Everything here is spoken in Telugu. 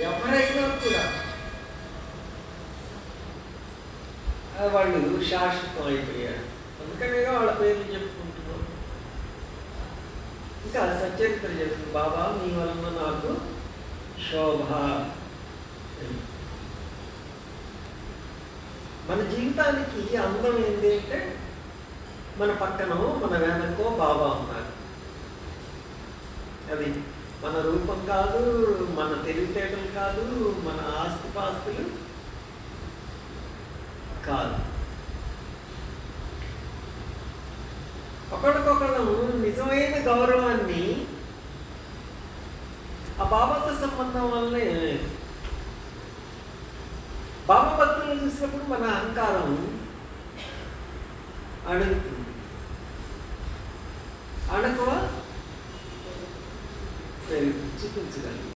ఎవరైనా కూడా వాళ్ళు శాశ్వతం అయిపోయారు. అందుకనే వాళ్ళ పేర్లు చెప్పుకుంటున్నాం. ఇంకా సచరిత్ర చెప్తుంది, బాబా మీ వలన నాకు శోభ. మన జీవితానికి అందం ఏంటి అంటే మన పక్కనో మన వెనకో బాబా ఉన్నారు. అది మన రూపం కాదు, మన తెలివితేటలు కాదు, మన ఆస్తిపాస్తులు కాదు. ఒకరికొకళ్ళము నిజమైన గౌరవాన్ని ఆ బాబాతో సంబంధం వల్లనే. బాబా భక్తులను చూసినప్పుడు మన అహంకారం అడుగుతుంది, అణకువ చూపించగలరు.